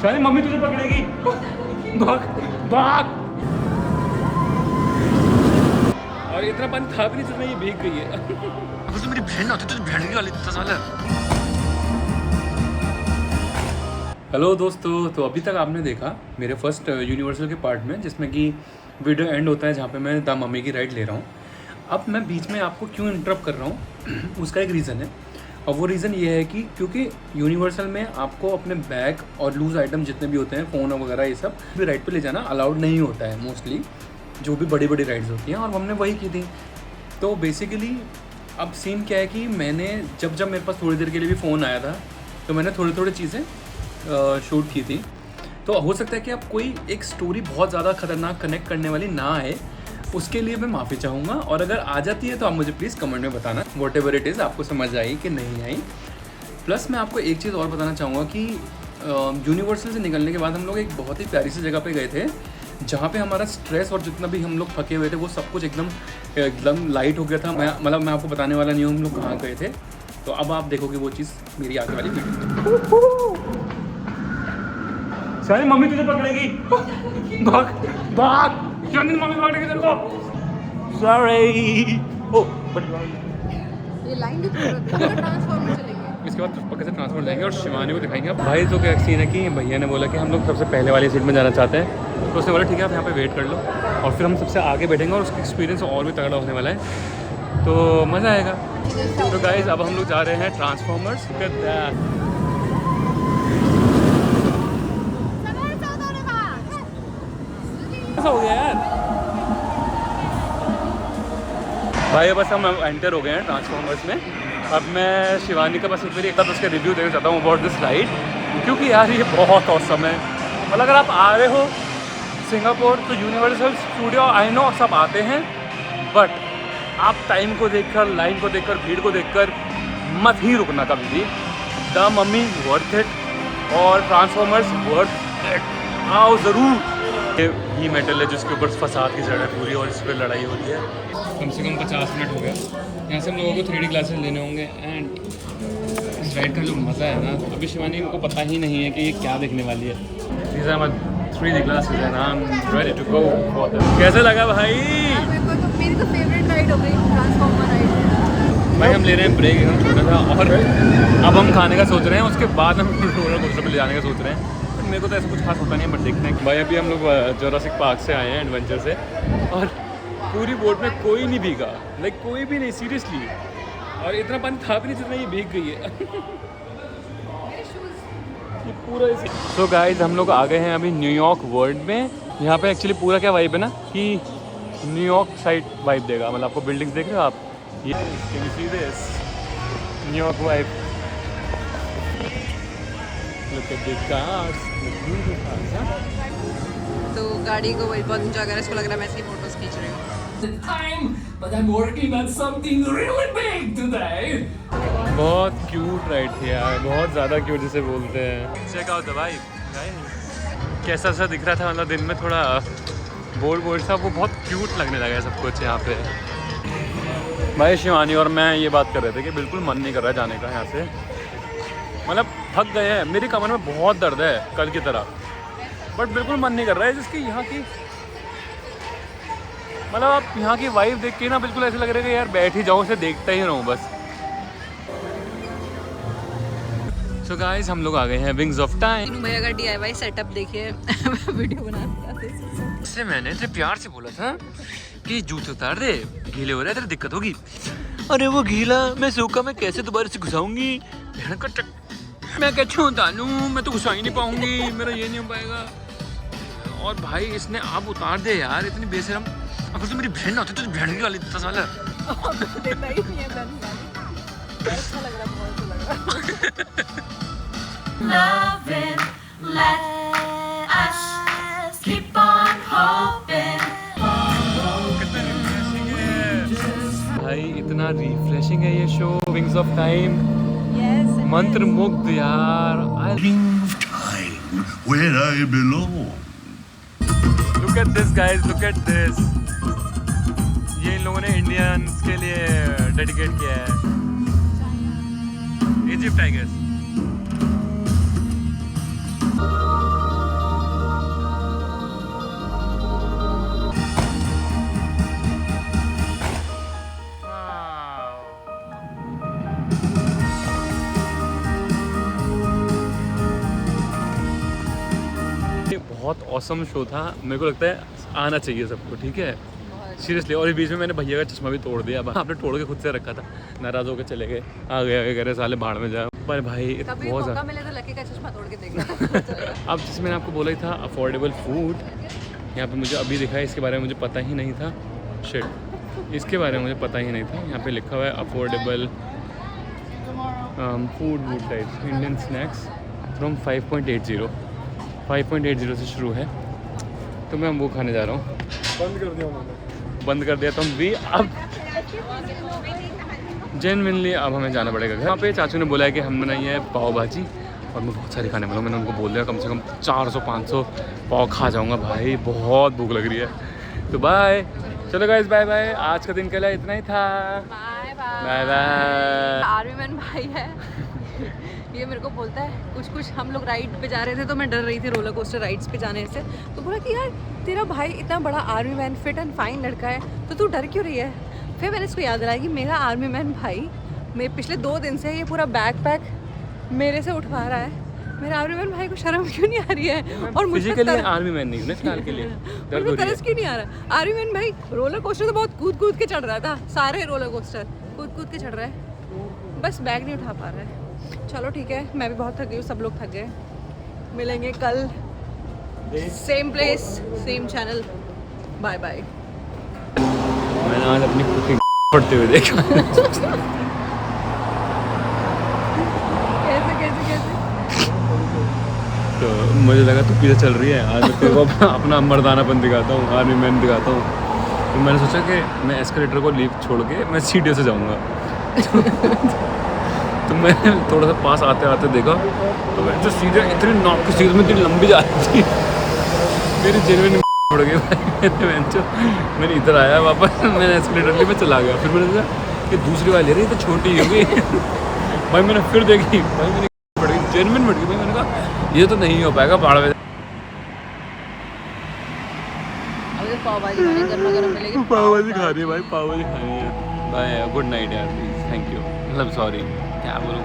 शायद मम्मी तुझे पकड़ेगी। भाग भाग। और इतना पानी था भी नहीं जितना ये भीग गई है। अगर तो मेरी बहन ना होती तो बहन की गाली देता साला। हेलो दोस्तों, तो अभी तक आपने देखा मेरे फर्स्ट यूनिवर्सल के पार्ट में, जिसमें कि वीडियो एंड होता है जहाँ पे मैं द मम्मी की राइड ले रहा हूँ। अब मैं बीच में आपको क्यों इंटरप्ट कर रहा हूँ उसका एक रीज़न है, और वो रीज़न ये है कि क्योंकि यूनिवर्सल में आपको अपने बैग और लूज़ आइटम जितने भी होते हैं, फ़ोन वगैरह, ये सब भी राइड पे ले जाना अलाउड नहीं होता है मोस्टली, जो भी बड़ी बड़ी राइड्स होती हैं, और हमने वही की थी। तो बेसिकली अब सीन क्या है कि मैंने जब मेरे पास थोड़ी देर के लिए भी फ़ोन आया था, तो मैंने थोड़ी चीज़ें शूट की थी। तो हो सकता है कि अब कोई एक स्टोरी बहुत ज़्यादा खतरनाक कनेक्ट करने वाली ना आए, उसके लिए मैं माफ़ी चाहूँगा। और अगर आ जाती है तो आप मुझे प्लीज़ कमेंट में बताना, वॉट एवर इट इज़, आपको समझ आई कि नहीं आई। प्लस मैं आपको एक चीज़ और बताना चाहूँगा कि यूनिवर्सल से निकलने के बाद हम लोग एक बहुत ही प्यारी सी जगह पे गए थे, जहाँ पे हमारा स्ट्रेस और जितना भी हम लोग थके हुए थे वो सब कुछ एकदम लाइट हो गया था। मैं आपको बताने वाला नहीं हूँ हम लोग कहाँ गए थे, तो अब आप देखोगे वो चीज़ मेरी आगे वाली वीडियो। शायद मम्मी तुझे पकड़ेगी। भाग भाग। शायद मम्मी पकड़ेगी तेरे को। सॉरी। ओ ये लाइन भी ट्रांसफॉर्मर चलेंगे। इसके बाद पक्के से ट्रांसफर जाएंगे और शिवानी को दिखाएंगे। भाई तो क्या सीन है कि भैया ने बोला कि हम लोग सबसे पहले वाली सीट में जाना चाहते हैं, तो उसने बोला ठीक है आप यहाँ पे वेट कर लो, और फिर हम सबसे आगे बैठेंगे और उसका एक्सपीरियंस और भी तगड़ा होने वाला है, तो मज़ा आएगा। तो गाइस अब हम लोग जा रहे हैं ट्रांसफॉर्मर्स। हो गया यार भाई, बस हम एंटर हो गए हैं ट्रांसफॉर्मर्स में। अब मैं शिवानी का बस एक बार उसके रिव्यू देना चाहता हूँ अबाउट दिस राइड, क्योंकि यार ये बहुत औसम है। मतलब अगर आप आ रहे हो सिंगापुर तो यूनिवर्सल स्टूडियो आई नो सब आते हैं, बट आप टाइम को देखकर, लाइन को देखकर, भीड़ को देखकर मत ही रुकना कभी भी। द मम्मी वर्थ इट और ट्रांसफॉर्मर्स वर्थ इट, आओ ज़रूर। ये मेटल है जिसके ऊपर फसाद की जड़ है पूरी, और इस पर लड़ाई हो रही है। कम से कम 50 मिनट हो गया। यहाँ से हम लोगों को 3D क्लासेस लेने होंगे। एंड इस राइड का जो मज़ा है ना, अभी शिवानी को पता ही नहीं है कि ये क्या देखने वाली है। These are my 3D classes and I'm ready to go for them. कैसे लगा भाई? मेरी तो फेवरेट राइड हो गई ट्रांसफॉर्मर राइड। भाई हम ले रहे हैं ब्रेक एकदम छोटा सा, और अब हम खाने का सोच रहे हैं, उसके बाद हम रोलर कोस्टर पे ले जाने का सोच रहे हैं। मेरे को तो ऐसा कुछ खास होता नहीं है, बट देखते हैं। भाई अभी हम लोग जोरासिक पार्क से आए हैं, एडवेंचर से, और पूरी बोट में कोई नहीं भीगा, लाइक कोई भी नहीं, सीरियसली। और इतना पानी था भी नहीं जितना ये भीग गई है। ये पूरा इसी। सो गाइस हम लोग आ गए हैं अभी न्यूयॉर्क वर्ल्ड में। यहाँ पे एक्चुअली पूरा क्या वाइब है ना कि न्यूयॉर्क साइड वाइब देगा। मतलब आपको बिल्डिंग्स देख रहे हो आप, ये can you see this New York vibe. Look at the cars, the beautiful cars, huh? तो गाड़ी को वही बहुत इंजॉय कर रहा है, इसको लग रहा है मैं इसकी फोटोज खींच रही हूँ। Time, but I'm working on something really big today. बहुत क्यूट राइड थी यार, बहुत ज़्यादा क्यूट जिसे बोलते हैं। चेक आउट द वाइब, कैसा सा दिख रहा था, मतलब दिन में थोड़ा बोल्ड सा, वो बहुत क्यूट लगने लगा है सब कुछ यहाँ पे। भाई शिवानी और मैं ये बात कर रहे थे कि बिल्कुल मन नहीं कर रहा है जाने का यहाँ से, मतलब थक गए हैं। मेरी कमर में बहुत दर्द है कल की तरह, बट बिल्कुल मन नहीं कर रहा है, जिसकी यहाँ की मतलब आप यहाँ की वाइब देख के ना बिल्कुल ऐसे लग रहा है कि यार बैठ ही जाऊँ, इसे देखता ही रहूँ बस। सो गाइस हम लोग आ गए हैं विंग्स ऑफ टाइम। भैया का DIY सेटअप देखिए। वीडियो बनाते इससे मैंने तेरे प्यार से बोला था कि जूते उतार दे, गीले हो रहे तेरी दिक्कत होगी। अरे वो गीला मैं सूखा मैं कैसे दोबारा से घुसाऊंगी, मैं क्या छू डालूं, मैं तो घुसा ही नहीं पाऊंगी, मेरा ये नहीं हो पाएगा। और भाई इसने आप उतार दे यार, इतनी बेशरम। अगर तो मेरी बहन ना होती तो बहन की गाली देता साला। देता ही नहीं है बहन गाली। अच्छा लग रहा है, बहुत अच्छा लग रहा है। Loving, let us keep on hoping. भाई इतना रिफ्रेशिंग है ये show wings of time, Yes, मंत्र मुग्ध यार। Of time where I belong. Look at this guys, look at this. ये इन लोगों ने इंडियंस के लिए डेडिकेट किया है। Egypt I guess. बहुत ऑसम शो था, मेरे को लगता है आना चाहिए सबको, ठीक है सीरियसली। और इस बीच में मैंने भैया का चश्मा भी तोड़ दिया, अब आपने तोड़ के खुद से रखा था, नाराज़ होकर चले गए, आगे कह रहे साले भाड़ में जाओ। पर भाई कभी बहुत मौका मिले तो लकी का चश्मा तोड़ के देखना। अब जैसे मैंने आपको बोला ही था अफोर्डेबल फूड, यहाँ पे मुझे अभी दिखा है, इसके बारे में मुझे पता ही नहीं था, शिट इसके बारे में मुझे पता ही नहीं था। यहाँ पे लिखा हुआ है affordable food wood type Indian snacks from 5.80 से शुरू है, तो मैं वो खाने जा रहा हूँ। बंद कर दिया तुम भी। अब जेनविनली अब हमें जाना पड़ेगा घर। यहाँ पे चाचू ने बोला है कि हम बनाई है पाव भाजी, और मैं बहुत सारी खाने वाला हूँ। मैंने उनको बोल दिया कम से कम 400-500 पाव खा जाऊँगा भाई, बहुत भूख लग रही है। तो बाय, चलो गाइस बाय बाय, आज का दिन के लिए इतना ही था। Bye bye bye. Army man भाई है ये, मेरे को बोलता है कुछ हम लोग राइड पे जा रहे थे तो मैं डर रही थी रोलर कोस्टर राइड्स पे जाने से, तो बोला कि यार तेरा भाई इतना बड़ा army man fit and fine लड़का है तो तू डर क्यों रही है। फिर मैंने इसको याद दिलाया कि मेरा आर्मी मैन भाई मैं पिछले 2 दिन से ये पूरा बैग पैक मेरे से उठवा रहा है, मेरे आर्मी मैन भाई को शर्म क्यों नहीं आ रही है। और मुझे आर्मी मैन नहीं हूँ फिलहाल के लिए, मुझे तरस क्यों नहीं आ रहा। आर्मी मैन भाई रोलर कोस्टर तो बहुत कूद के चढ़ रहा था, सारे रोलर कोस्टर कूद के चढ़ रहा है, बस बैग नहीं उठा पा रहा है। चलो ठीक है, मैं भी बहुत थक गई हूँ, सब लोग थक गए। मिलेंगे कल same place same channel, bye bye. मैंने आज अपनी कुकिंग पढ़ते हुए देखा। कैसे तो मुझे लगा तू पीछे चल रही है, आज मैं तेरे को अपना मर्दानापन दिखाता हूँ, आर्मी मैन दिखाता हूँ। तो मैंने सोचा कि मैं एस्केलेटर को लीव छोड़ के मैं सीढ़ियों से जाऊँगा। तो मैंने थोड़ा सा पास आते आते देखा तो मैं जो सीधे इतनी नॉक की सीट में इतनी लंबी जा रही थी, मेरी जेल में पड़ गई भाई। मैंने इधर आया वापस, मैंने एस्केलेटर में चला गया। फिर मैंने सोचा कि दूसरी वाली रही तो छोटी होगी भाई, मैंने फिर देखी भाई, मैंने पड़ गई, जेनविन पड़ गई भाई। मैंने कहा ये तो नहीं हो पाएगा पहाड़ में। अभी तो पाव भाजी खानी, गरम मिलेगी। पाव भाजी खा रही है भाई, पाव भाजी खानी है। बाय, गुड नाइट यार, प्लीज, थैंक यू, मतलब सॉरी, क्या बोलूँ।